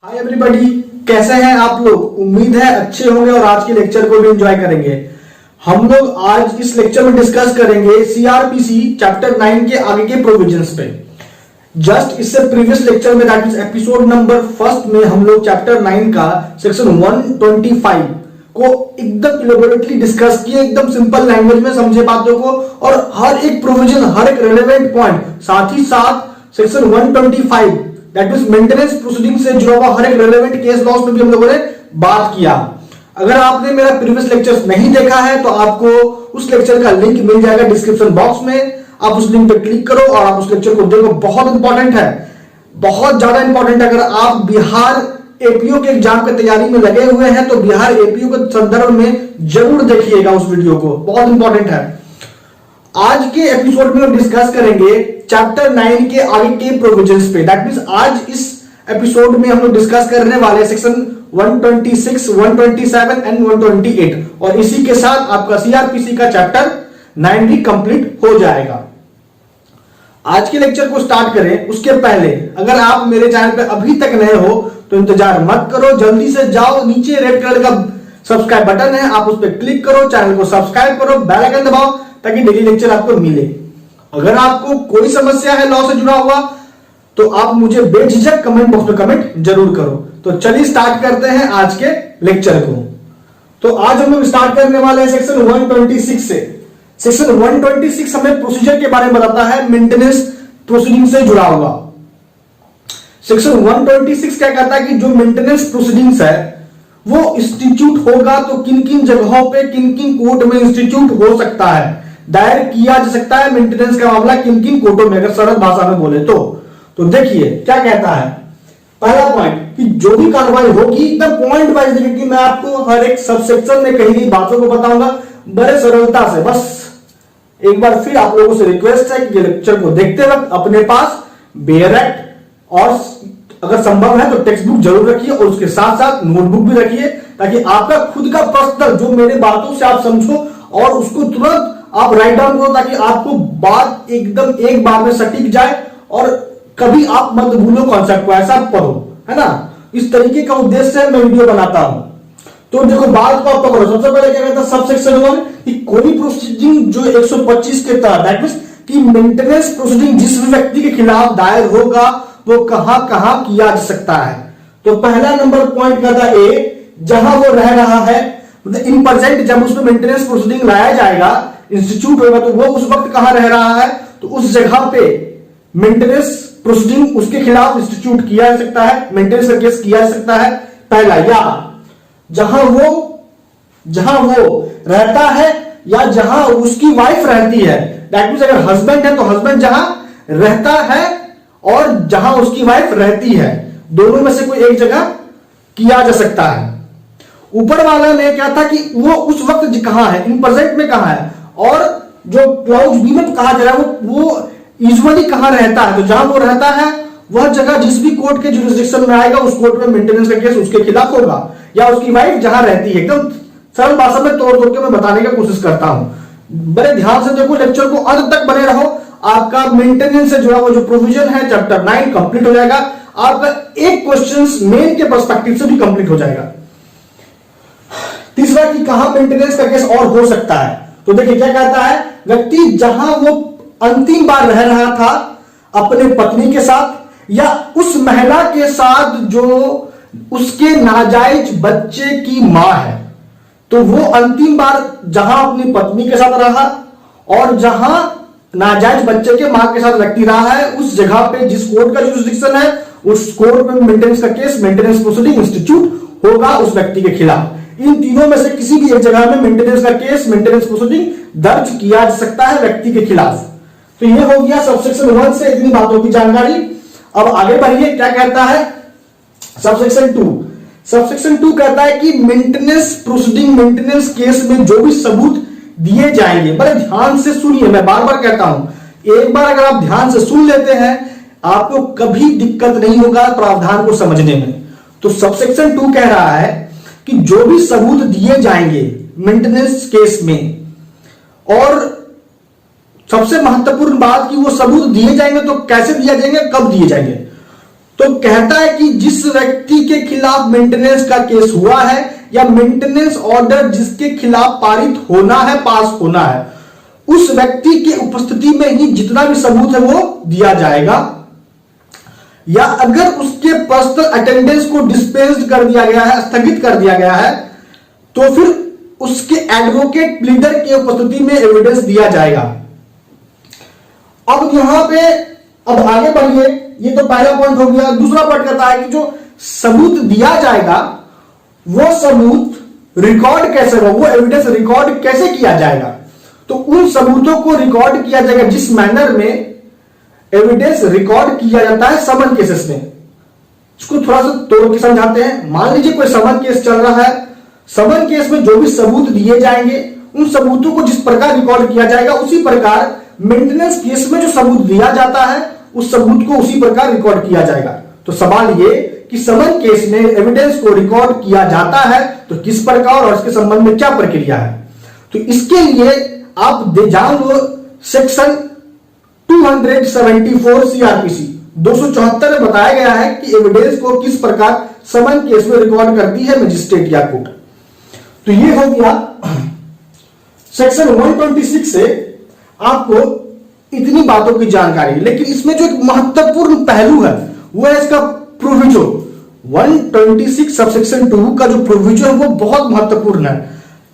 Hi everybody, कैसे हैं आप लोग। उम्मीद है अच्छे होंगे और आज के लेक्चर को भी एंजॉय करेंगे। हम लोग आज इस लेक्चर में डिस्कस करेंगे सीआरपीसी चैप्टर 9 के आगे के प्रोविजंस पे। जस्ट इससे प्रीवियस लेक्चर में दैट इज एपिसोड नंबर 1 में हम लोग चैप्टर 9 का सेक्शन 125 को एकदम इलेबोरेटली डिस्कस किए, एकदम सिंपल लैंग्वेज में समझे बातों को, और हर एक प्रोविजन, हर एक रेलेवेंट पॉइंट, साथ ही साथ section 125 that means maintenance proceeding से जुड़ा हुआ हर एक रेलेवेंट केस लॉस में भी हम लोगों ने बात किया। अगर आपने मेरा प्रीवियस लेक्चर्स नहीं देखा है तो आपको उस लेक्चर का लिंक मिल जाएगा डिस्क्रिप्शन बॉक्स में। आप उस लिंक पे क्लिक करो और आप उस लेक्चर को देखो। बहुत इंपॉर्टेंट है, बहुत ज्यादा इंपॉर्टेंट है। अगर आप बिहार एपीओ के एग्जाम की तैयारी में लगे हुए हैं तो बिहार एपीओ के संदर्भ में जरूर देखिएगा उस वीडियो को, बहुत इंपॉर्टेंट है। आज के एपिसोड में हम डिस्कस करेंगे चैप्टर 9 के आगे के प्रोविजंस पे। दैट मींस आज इस एपिसोड में हम लोग डिस्कस करने वाले हैं सेक्शन 126, 127 एंड 128, और इसी के साथ आपका सीआरपीसी का चैप्टर 9 भी कंप्लीट हो जाएगा। आज के लेक्चर को स्टार्ट करें उसके पहले अगर आप मेरे चैनल पे अभी तक नए हो तो इंतजार मत करो, जल्दी से जाओ, नीचे रेड कलर का सब्सक्राइब बटन है, आप उस पर क्लिक करो, चैनल को सब्सक्राइब करो, बेल आइकन दबाओ ताकि डेली लेक्चर आपको मिले। अगर आपको कोई समस्या है लॉ से जुड़ा हुआ तो आप मुझे बेझिझक कमेंट बॉक्स में कमेंट जरूर करो। तो चलिए स्टार्ट करते हैं आज के लेक्चर को। तो आज हम लोग स्टार्ट करने वाले हैं सेक्शन 126 से। सेक्शन 126 हमें प्रोसीजर के बारे में बताता है, मेंटेनेंस प्रोसीडिंग से जुड़ा हुआ। सेक्शन 126 क्या कहता है कि जो मेंटेनेंस प्रोसीडिंग्स है वो इंस्टीट्यूट होगा तो किन किन जगहों पे, किन किन कोर्ट में इंस्टीट्यूट हो सकता है, दायर किया जा सकता है मेंटेनेंस का मामला किन किन कोर्टों में, अगर सरल भाषा में बोले तो देखिए क्या कहता है। पहला पॉइंट कि जो भी कार्रवाई होगी एकदम पॉइंट वाइज देखिए कि मैं आपको हर एक सबसेक्शन में कही गई बातों को बताऊंगा बड़े सरलता से। बस एक बार फिर आप लोगों से रिक्वेस्ट है कि लेक्चर को देखते वक्त अपने पास बेयर एक्ट और अगर संभव है तो टेक्स्ट बुक जरूर रखिए और उसके साथ साथ नोटबुक भी रखिए ताकि आपका खुद का पर्सनल जो मेरे बातों से आप समझो और उसको तुरंत आप राइट डाउन करो ताकि आपको बात एकदम एक बार में सटीक जाए और कभी आप मत भूलो कॉन्सेप्ट को, ऐसा पढ़ो, है ना। इस तरीके का उद्देश्य से मैं वीडियो बनाता हूं। तो देखो बात को आप पकड़ो। सबसे पहले क्या कहता है सबसेक्शन 1 कि कोई प्रोसीडिंग जो 125 के तहत दैट मींस कि मेंटेनेंस प्रोसीडिंग जिस भी व्यक्ति के खिलाफ दायर होगा वो कहां कहां किया जा सकता है। तो पहला नंबर पॉइंट कहता है ए, जहां वो रह रहा है, मतलब इन प्रेजेंट जब उसमें मेंटेनेंस प्रोसीडिंग लाया जाएगा, इंस्टीट्यूट होगा तो वो उस वक्त कहां रह रहा है, तो उस जगह पे मेंटेनेंस प्रोसीडिंग उसके खिलाफ इंस्टीट्यूट किया जा सकता है, मेंटेनेंस का केस किया जा सकता है। पहला, या जहां वो रहता है या जहां उसकी वाइफ रहती है। दैट मींस अगर हस्बैंड है तो हस्बैंड जहां रहता है और जहां उसकी वाइफ रहती है, दोनों में से कोई एक जगह किया जा सकता है। ऊपर वाला ने क्या था कि वो उस वक्त कहां है, इन प्रेजेंट में कहां है, और जो क्लाउज बी में कहा जा रहा है वो यूजुअली कहां रहता है। तो जहां वो रहता है वह जगह जिस भी कोर्ट के जुरिस्डिक्शन में आएगा उस कोर्ट में मेंटेनेंस का केस उसके खिलाफ होगा, या उसकी वाइफ जहां रहती है। एकदम सरल भाषा में तोड़ तोड़ के मैं बताने की कोशिश करता हूं। बड़े ध्यान से देखो, लेक्चर को अंत तक बने रहो। आपका मेंटेनेंस से जुड़ा हुआ जो प्रोविजन है चैप्टर 9 कंप्लीट हो जाएगा। आपका एक क्वेश्चन मेन के पर्सपेक्टिव से भी कंप्लीट हो जाएगा। तीसरा कि कहां मेंटेनेंस का केस और हो सकता है। तो देखिए क्या कहता है, व्यक्ति जहां वो अंतिम बार रह रहा था अपने पत्नी के साथ या उस महिला के साथ जो उसके नाजायज बच्चे की मां है, तो वो अंतिम बार जहां अपनी पत्नी के साथ रहा और जहां नाजायज बच्चे के मां के साथ व्यक्ति रहा है उस जगह पे जिस कोर्ट का जुरिस्डिक्शन है उस कोर्ट में मेंटेनेंस का केस, मेंटेनेंस प्रोसीडिंग इंस्टीट्यूट होगा उस व्यक्ति के खिलाफ। इन तीनों में से किसी भी एक जगह में मेंटेनेंस का केस, मेंटेनेंस प्रोसीडिंग दर्ज किया जा सकता है व्यक्ति के खिलाफ। तो यह हो गया सबसेक्शन 1 से इतनी बातों की जानकारी। अब आगे बढ़िए, क्या कहता है सबसेक्शन 2। सबसेक्शन 2 कहता है कि मेंटेनेंस प्रोसीडिंग, मेंटेनेंस केस में जो भी सबूत दिए जाएंगे, बड़े ध्यान से सुनिए, मैं बार बार कहता हूं, एक बार अगर आप ध्यान से सुन लेते हैं आपको कभी दिक्कत नहीं होगा प्रावधान को समझने में। तो सबसेक्शन 2 कह रहा है कि जो भी सबूत दिए जाएंगे मेंटेनेंस केस में, और सबसे महत्वपूर्ण बात कि वो सबूत दिए जाएंगे तो कैसे दिए जाएंगे, कब दिए जाएंगे। तो कहता है कि जिस व्यक्ति के खिलाफ मेंटेनेंस का केस हुआ है या मेंटेनेंस ऑर्डर जिसके खिलाफ पारित होना है, पास होना है, उस व्यक्ति की उपस्थिति में ही जितना भी सबूत है वो दिया जाएगा। या अगर उसके पर्सनल अटेंडेंस को डिस्पेंस्ड कर दिया गया है, स्थगित कर दिया गया है, तो फिर उसके एडवोकेट प्लीडर की उपस्थिति में एविडेंस दिया जाएगा। अब यहां पे अब आगे बढ़िए, ये तो पहला पॉइंट हो गया। दूसरा पॉइंट कहता है कि जो सबूत दिया जाएगा वो सबूत रिकॉर्ड कैसे होगा, वो एविडेंस रिकॉर्ड कैसे किया जाएगा। तो उन सबूतों को रिकॉर्ड किया जाएगा जिस मैनर में एविडेंस रिकॉर्ड किया जाता है समन केसेस में। इसको थोड़ा सा तोड़ के समझाते हैं। मान लीजिए कोई समन केस चल रहा है, समन केस में जो भी सबूत दिए जाएंगे उन सबूतों को जिस प्रकार रिकॉर्ड किया जाएगा उसी प्रकार मेंटेनेंस केस में जो सबूत दिया जाता है उस सबूत को उसी प्रकार रिकॉर्ड किया जाएगा। तो सवाल ये कि समन केस में एविडेंस को रिकॉर्ड किया जाता है तो किस प्रकार और इसके संबंध में क्या प्रक्रिया है। तो इसके लिए आप जान लो सेक्शन 274 सीआरपीसी 274 में बताया गया है कि एविडेंस को किस प्रकार समन केस में रिकॉर्ड करती है मजिस्ट्रेट या कोर्ट। तो ये हो गया सेक्शन 126 से आपको इतनी बातों की जानकारी। लेकिन इसमें जो एक महत्वपूर्ण पहलू है वो है इसका प्रोविजो। 126 सबसेक्शन 2 का जो प्रोविजो है वो बहुत महत्वपूर्ण है,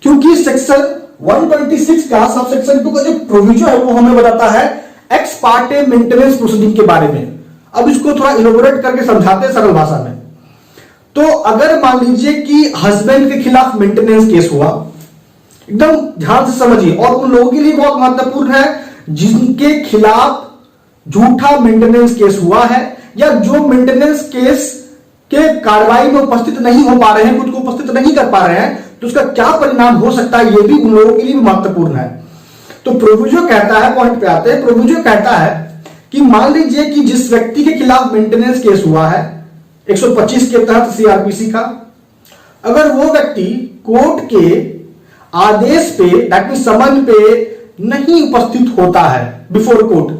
क्योंकि सेक्शन 126 का सबसेक्शन 2 का जो प्रोविजो है वो हमें बताता है एक्स पार्टे मेंटेनेंस प्रोसीडिंग के बारे में। अब इसको थोड़ा इलोबोरेट करके समझाते हैं सरल भाषा में। तो अगर मान लीजिए कि हस्बैंड के खिलाफ मेंटेनेंस केस हुआ, एकदम ध्यान से समझिए, और उन लोगों के लिए बहुत महत्वपूर्ण है जिनके खिलाफ झूठा मेंटेनेंस केस हुआ है या जो मेंटेनेंस केस के कार्रवाई में उपस्थित नहीं हो पा रहे हैं, खुद को उपस्थित नहीं कर पा रहे हैं, तो उसका क्या परिणाम हो सकता है, यह भी उन लोगों के लिए भी महत्वपूर्ण है। तो प्रोविजो कहता है, पॉइंट पे आते हैं, प्रोविजो कहता है कि मान लीजिए कि जिस व्यक्ति के खिलाफ मेंटेनेंस केस हुआ है 125 के तहत सीआरपीसी का, अगर वो व्यक्ति कोर्ट के आदेश पे दैट मीन समन पे नहीं उपस्थित होता है बिफोर कोर्ट,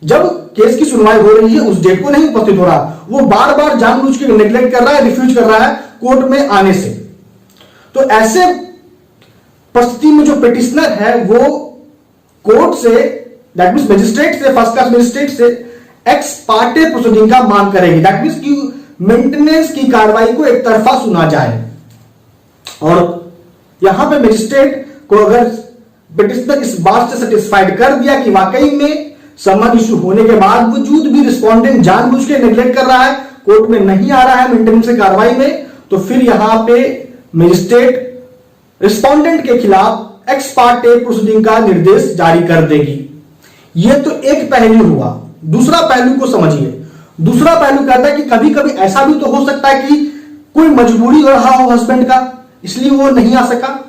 जब केस की सुनवाई हो रही है उस डेट को नहीं उपस्थित हो रहा, वो बार बार जानबूझ के नेग्लेक्ट कर रहा है, रिफ्यूज कर रहा है कोर्ट में आने से, तो ऐसे परिस्थिति में जो पिटिशनर है वो court say that means magistrate से, फर्स्ट क्लास मजिस्ट्रेट से एक्स पार्टे प्रोसीडिंग का मांग करेगी। दैट मींस कि मेंटेनेंस की कार्रवाई को एक तरफा सुना जाए। और यहां पे मजिस्ट्रेट को अगर पिटिशनर इस बात से सेटिस्फाइड कर दिया कि वाकई में समन इशू होने के बावजूद भी रिस्पोंडेंट जानबूझ के नेग्लेक्ट कर रहा है, कोर्ट में नहीं आ रहा है मेंटेनेंस की कार्रवाई में, तो फिर यहां पे मजिस्ट्रेट रिस्पोंडेंट के खिलाफ एक्स पार्टे प्रोसीडिंग का निर्देश जारी कर देगी। यह तो एक पहलू हुआ। दूसरा पहलू को समझिए। दूसरा पहलू कहता है कि कभी कभी ऐसा भी तो हो सकता है कि कोई मजबूरी हो रहा हो हस्बैंड का, इसलिए वो नहीं आ सका।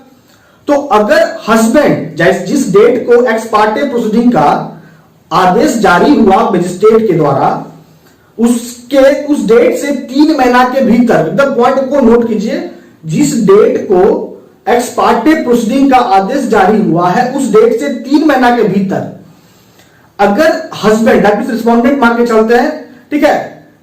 तो अगर हस्बैंड जिस डेट को एक्स पार्टे प्रोसीडिंग का आदेश जारी हुआ मजिस्ट्रेट के द्वारा, उस डेट से 3 महीना के भीतर, एकदम पॉइंट को नोट कीजिए, जिस डेट को एक्स पार्टे प्रोसीडिंग का आदेश जारी हुआ है उस डेट से 3 महीना के भीतर अगर हस्बैंड दैट मींस रिस्पोंडेंट मान के चलते हैं, ठीक है,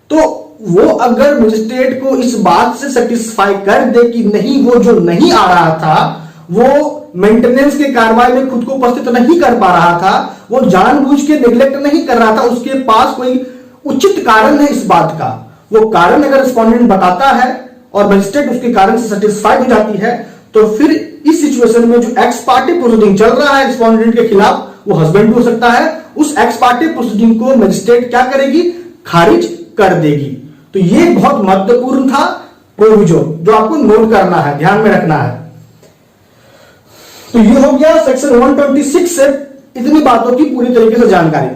तो वो अगर मजिस्ट्रेट को इस बात से सेटिस्फाई कर दे कि नहीं, वो जो नहीं आ रहा था, वो मेंटेनेंस के कार्रवाई में खुद को उपस्थित नहीं कर पा रहा था, वो जानबूझ के नेग्लेक्ट नहीं कर रहा था, उसके पास कोई उचित कारण है इस बात का, वो कारण अगर रिस्पोंडेंट बताता है और मजिस्ट्रेट उसके कारण से सेटिस्फाइड हो जाती है, तो फिर इस सिचुएशन में जो एक्स पार्टी प्रोसीडिंग चल रहा है रिस्पोंडेंट के खिलाफ, वो हस्बैंड भी हो सकता है, उस एक्स पार्टी प्रोसीडिंग को मजिस्ट्रेट क्या करेगी, खारिज कर देगी। तो ये बहुत महत्वपूर्ण था प्रोविजो, जो आपको नोट करना है, ध्यान में रखना है। तो ये हो गया सेक्शन 126 से इतनी बातों की पूरी तरीके से जानकारी।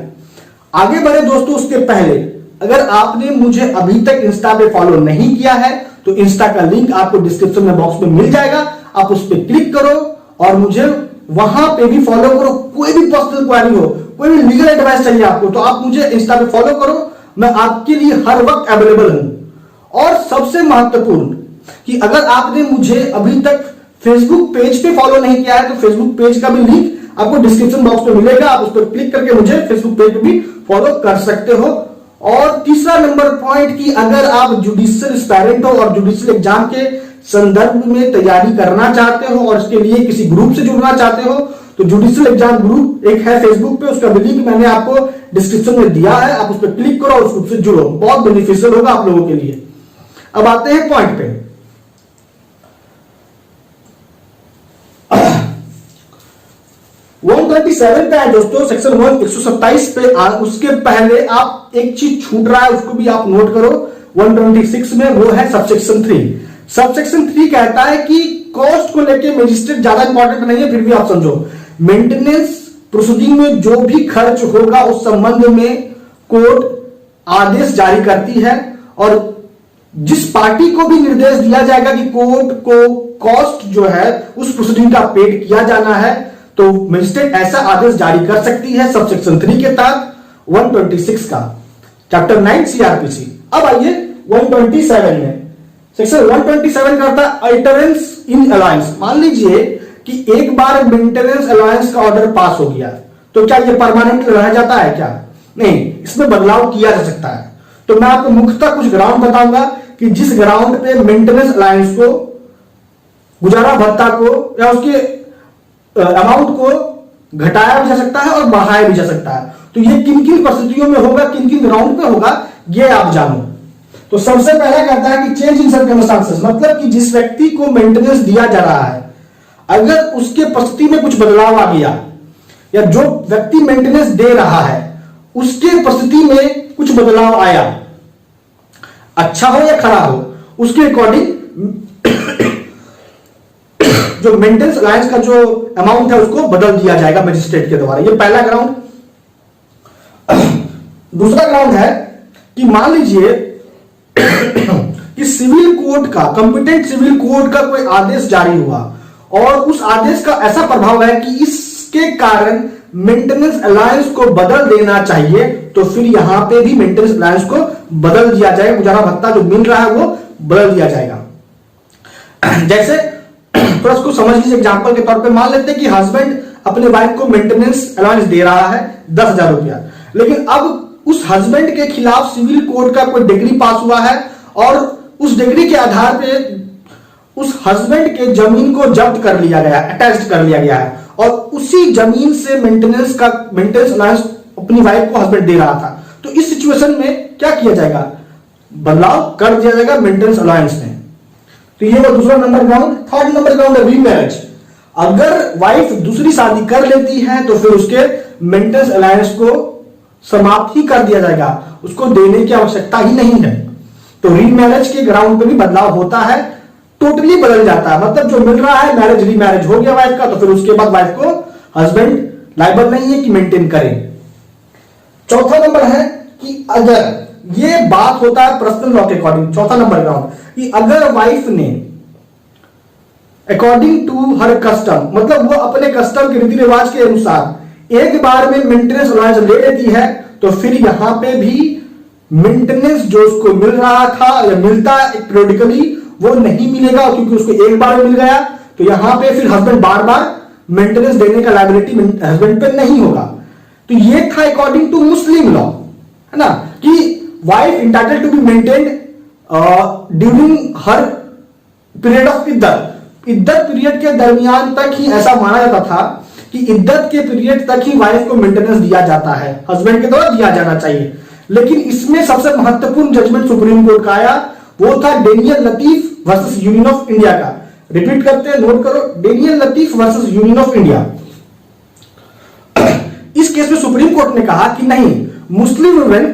आगे बढ़े दोस्तों, उसके पहले अगर आपने मुझे अभी तक इंस्टा पे फॉलो नहीं किया है तो इंस्टा का लिंक आपको डिस्क्रिप्शन में बॉक्स में मिल जाएगा, आप उस पर क्लिक करो और मुझे वहां पे भी फॉलो करो। कोई भी पर्सनल क्वेरी हो, कोई भी लीगल एडवाइस चाहिए आपको, तो आप मुझे इंस्टा पे फॉलो करो, मैं आपके लिए हर वक्त अवेलेबल हूं। और सबसे महत्वपूर्ण कि अगर आपने मुझे अभी तक फेसबुक पेज पे फॉलो नहीं किया है तो फेसबुक पेज का भी लिंक आपको डिस्क्रिप्शन बॉक्स में मिलेगा, आप उस पर क्लिक करके मुझे फेसबुक पेज पे भी फॉलो कर सकते हो। और तीसरा नंबर पॉइंट कि अगर आप जुडिशियल एस्पायरेंट हो और जुडिशियल एग्जाम के संदर्भ में तैयारी करना चाहते हो और इसके लिए किसी ग्रुप से जुड़ना चाहते हो तो जुडिशियल एग्जाम ग्रुप एक है फेसबुक पे, उसका लिंक मैंने आपको डिस्क्रिप्शन में दिया है, आप उस पर क्लिक करो और उस ग्रुप से जुड़ो, बहुत बेनिफिशियल होगा आप लोगों के लिए। अब आते हैं पॉइंट पे। 127 पे है दोस्तों, सेक्शन 127 पे उसके पहले आप एक चीज छूट रहा है, उसको भी आप नोट करो। 126 में वो है सबसेक्शन 3। सबसेक्शन 3 कहता है कि कॉस्ट को लेके मजिस्ट्रेट ज्यादा इंपॉर्टेंट नहीं है, फिर भी आप समझो मेंटेनेंस प्रोसीडिंग में जो भी खर्च होगा उस संबंध में कोर्ट आदेश जारी करती है और जिस पार्टी को भी निर्देश दिया जाएगा कि कोर्ट को कॉस्ट जो है उस प्रोसीडिंग का पेड किया जाना है तो मजिस्ट्रेट ऐसा आदेश जारी कर सकती है सबसेक्शन 3 के तहत 126 का, चैप्टर 9 सीआरपीसी। अब आइए 127 में। सेक्शन 127 करता है अल्टरेंस इन अलायंस। मान लीजिए कि एक बार मेंटेनेंस अलायंस का ऑर्डर पास हो गया तो क्या ये परमानेंट रह जाता है क्या? नहीं, इसमें बदलाव किया जा सकता है। तो मैं आपको मुख्यतः कुछ ग्राउंड बताऊंगा कि जिस ग्राउंड पे मेंटेनेंस अलायंस को, गुजारा भत्ता को या उसके अमाउंट को घटाया भी जा सकता है और बढ़ाया भी जा सकता है। तो ये किन किन परिस्थितियों में होगा, किन किन ग्राउंड पे होगा, ये आप जानो। तो सबसे पहला कहता है कि चेंज इन सर्कमस्टांसेस, मतलब कि जिस व्यक्ति को मेंटेनेंस दिया जा रहा है अगर उसके परिस्थिति में कुछ बदलाव आ गया या जो व्यक्ति मेंटेनेंस दे रहा है उसके परिस्थिति में कुछ बदलाव आया, अच्छा हो या खराब हो, उसके अकॉर्डिंग जो मेंटेनेंस अलायंस का जो अमाउंट है उसको बदल दिया जाएगा मजिस्ट्रेट के द्वारा। ये पहला ग्राउंड। दूसरा ग्राउंड है कि मान लीजिए कि सिविल कोर्ट का, कंपिटेंट सिविल कोर्ट का कोई आदेश जारी हुआ और उस आदेश का ऐसा प्रभाव है कि इसके कारण मेंटेनेंस अलायंस को बदल देना चाहिए, तो फिर यहां पे भी मेंटेनेंस अलायंस को बदल दिया जाएगा। गुजारा भत्ता जो मिल रहा है वो बदल दिया जाएगा। जैसे थोड़ा उसको समझ लीजिए, एग्जाम्पल के तौर पे मान लेते हैं कि हस्बैंड अपने वाइफ को मेंटेनेंस अलाउंस दे रहा है 10,000 रुपया, लेकिन अब उस हस्बैंड के खिलाफ सिविल कोर्ट का कोई डिग्री पास हुआ है और उस डिग्री के आधार पे उस हस्बैंड के जमीन को जब्त कर लिया गया, अटैच कर लिया गया है और उसी जमीन से मेंटेनेंस अलाउंस अपनी वाइफ को हस्बैंड दे रहा था। तो इस सिचुएशन में क्या किया जाएगा? बदलाव कर दिया जाएगा मेंटेनेंस अलाउंस में। तो ये वो दूसरा number ground. Third number ground है रीमैरिज। अगर वाइफ दूसरी शादी कर लेती है तो फिर उसके मेंटेनेंस अलायंस को समाप्त ही कर दिया जाएगा, उसको देने की आवश्यकता ही नहीं है। तो रीमैरिज के ग्राउंड पे भी बदलाव होता है, टोटली बदल जाता है। मतलब जो मिल रहा है मैरिज रीमैरिज हो गया वाइफ का तो फिर उसके बाद वाइफ को हस्बैंड लायबल नहीं है कि मेंटेन करे। चौथा नंबर है कि अगर ये बात होता है पर्सनल लॉ के अकॉर्डिंग, चौथा नंबर ग्राउंड कि अगर वाइफ ने अकॉर्डिंग टू हर कस्टम, मतलब वो अपने कस्टम के रीति रिवाज के अनुसार एक बार में मेंटेनेंस अलाउंस ले लेती है तो फिर यहां पे भी मेंटेनेंस जो उसको मिल रहा था या मिलता है पीरियडिकली वो नहीं मिलेगा, क्योंकि उसको एक बार मिल गया। तो यहां पे फिर हस्बैंड बार बार मेंटेनेंस देने का लायबिलिटी हस्बैंड पे नहीं होगा। तो ये था अकॉर्डिंग टू मुस्लिम लॉ, है ना, कि wife entitled to be maintained during her period of इद्दत। इद्दत पीरियड के दरमियान तक ही ऐसा माना जाता था कि इद्दत के पीरियड तक ही वाइफ को मेंटेनेंस दिया जाता है, हस्बैंड के द्वारा दिया जाना चाहिए। लेकिन इसमें सबसे महत्वपूर्ण जजमेंट सुप्रीम कोर्ट का आया, वो था Daniel Latif versus union of India का। रिपीट करते हैं, नोट करो, Daniel Latif versus union of India. इस केस में सुप्रीम कोर्ट ने कहा कि नहीं, मुस्लिम वुमेन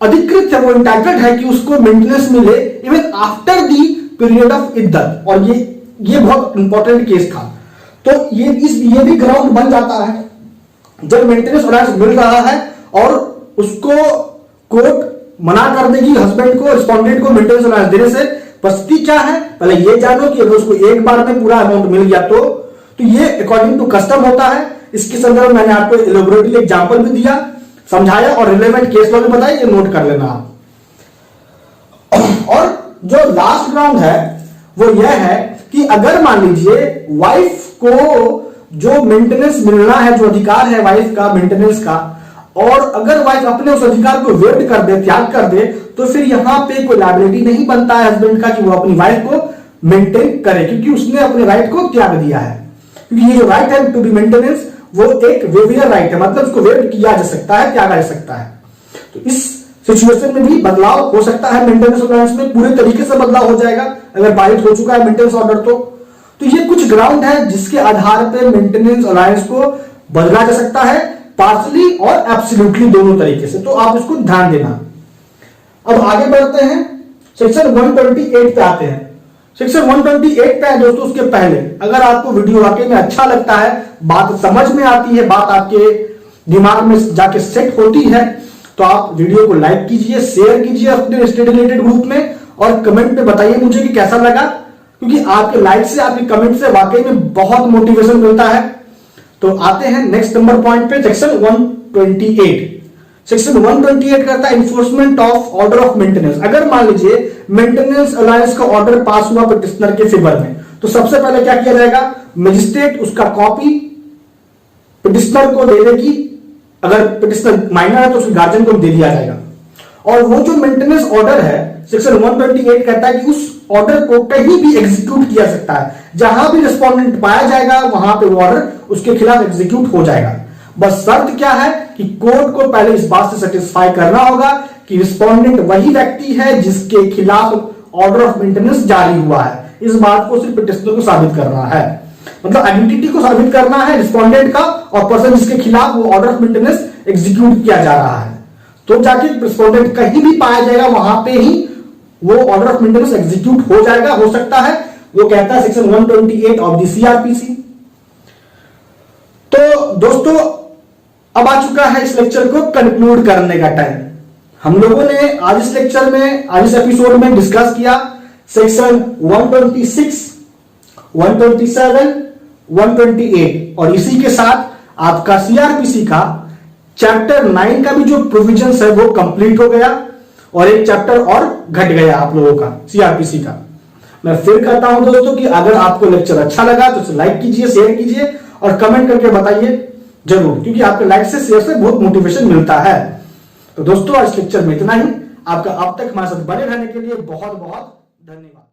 अधिकृत है, वो इंटाइटल्ड है कि उसको मेंटेनेंस मिले even after the period of इद्दत। और ये बहुत इंपॉर्टेंट केस था। तो ये भी ग्राउंड बन जाता है जब मेंटेनेंस अलाउंस मिल रहा है और उसको कोर्ट मना कर देगी हस्बैंड को, रिस्पोंडेंट को मेंटेनेंस अलाउंस देने से। परिस्थिति क्या है पहले ये जानो कि अगर उसको एक बार में पूरा अमाउंट मिल गया तो ये अकॉर्डिंग टू कस्टम होता है। इसके संदर्भ में मैंने आपको एलैबोरेटली एग्जांपल भी दिया, समझाया और रिलेवेंट केस लॉ भी बताया, ये नोट कर लेना आप। और जो लास्ट ग्राउंड है वो यह है कि अगर मान लीजिए वाइफ को जो मेंटेनेंस मिलना है, जो अधिकार है वाइफ का मेंटेनेंस का, और अगर वाइफ अपने उस अधिकार को वेट कर दे, त्याग कर दे, तो फिर यहां पे कोई लायबिलिटी नहीं बनता है हस्बैंड का कि वो अपनी वाइफ को मेंटेन करे, क्योंकि उसने अपने राइट को त्याग दिया है। क्योंकि ये जो राइट है टू बी मेंटेनेंस, वो एक वेवियर राइट है, मतलब उसको वेट किया जा सकता है, त्यागा जा सकता है। तो इस सिचुएशन में भी बदलाव हो सकता है मेंटेनेंस अलायंस में, पूरे तरीके से बदलाव हो जाएगा अगर पारित हो चुका है मेंटेनेंस ऑर्डर। तो ये कुछ ग्राउंड है जिसके आधार पर मेंटेनेंस अलायंस को बदला जा सकता है, पार्शली और एब्सोल्युटली दोनों तरीके से। तो आप इसको ध्यान देना। अब आगे बढ़ते हैं, सेक्शन 128 पे आते हैं। सेक्शन 128 पे है दोस्तों, उसके पहले अगर आपको वीडियो वाकई में अच्छा लगता है, बात समझ में आती है, बात आपके दिमाग में जाके सेट होती है, तो आप वीडियो को लाइक कीजिए, शेयर कीजिए अपने स्टडी रिलेटेड ग्रुप में, और कमेंट में बताइए मुझे कि कैसा लगा, क्योंकि आपके लाइक से, आपके कमेंट से वाकई में बहुत मोटिवेशन मिलता है। तो आते हैं नेक्स्ट नंबर पॉइंट पे, सेक्शन 128। सेक्शन 128 कहता है enforcement of order of maintenance. अगर मान लीजिए मेंटेनेंस अलायंस का ऑर्डर पास हुआ पिटिशनर के फेवर में, तो सबसे पहले क्या किया जाएगा, मजिस्ट्रेट उसका कॉपी पिटिशनर को दे देगी, अगर पिटिशनर माइनर है तो उसके गार्जियन को दे दिया जाएगा। और वो जो मेंटेनेंस ऑर्डर है, सेक्शन 128 कहता है कि उस ऑर्डर को कहीं भी एग्जीक्यूट किया सकता है, जहां भी रिस्पोंडेंट पाया जाएगा वहां पे वो ऑर्डर उसके खिलाफ एग्जीक्यूट हो जाएगा। बस शर्त क्या है कि कोर्ट को पहले इस बात से सेटिस्फाई करना होगा कि रिस्पोंडेंट वही व्यक्ति है जिसके खिलाफ ऑर्डर ऑफ मेंटेनेंस जारी हुआ है। इस बात को सिर्फ पिटिशनर को साबित करना है, मतलब आइडेंटिटी को साबित करना है रिस्पोंडेंट का और पर्सन जिसके खिलाफ वो ऑर्डर ऑफ मेंटेनेंस एग्जीक्यूट किया जा रहा है। तो जाके रिस्पोंडेंट कहीं भी पाया जाएगा वहां पे ही वो ऑर्डर ऑफ मेंटेनेंस एग्जीक्यूट हो जाएगा, हो सकता है, वो कहता है सेक्शन 128 ऑफ द सीआरपीसी। तो दोस्तों अब आ चुका है इस लेक्चर को कंक्लूड करने का टाइम। हम लोगों ने आज इस लेक्चर में, आज इस एपिसोड में डिस्कस किया सेक्शन 126, 127, 128 और इसी के साथ आपका सीआरपीसी का चैप्टर 9 का भी जो प्रोविजंस है वो कंप्लीट हो गया और एक चैप्टर और घट गया आप लोगों का सीआरपीसी का। मैं फिर कहता हूं दोस्तों कि अगर आपको लेक्चर अच्छा लगा तो इसे लाइक कीजिए, शेयर कीजिए और कमेंट करके बताइए जरूर, क्योंकि आपके लाइक से, शेयर से बहुत मोटिवेशन मिलता है। तो दोस्तों आज लेक्चर में इतना ही। आपका अब तक हमारे साथ बने रहने के लिए बहुत बहुत धन्यवाद।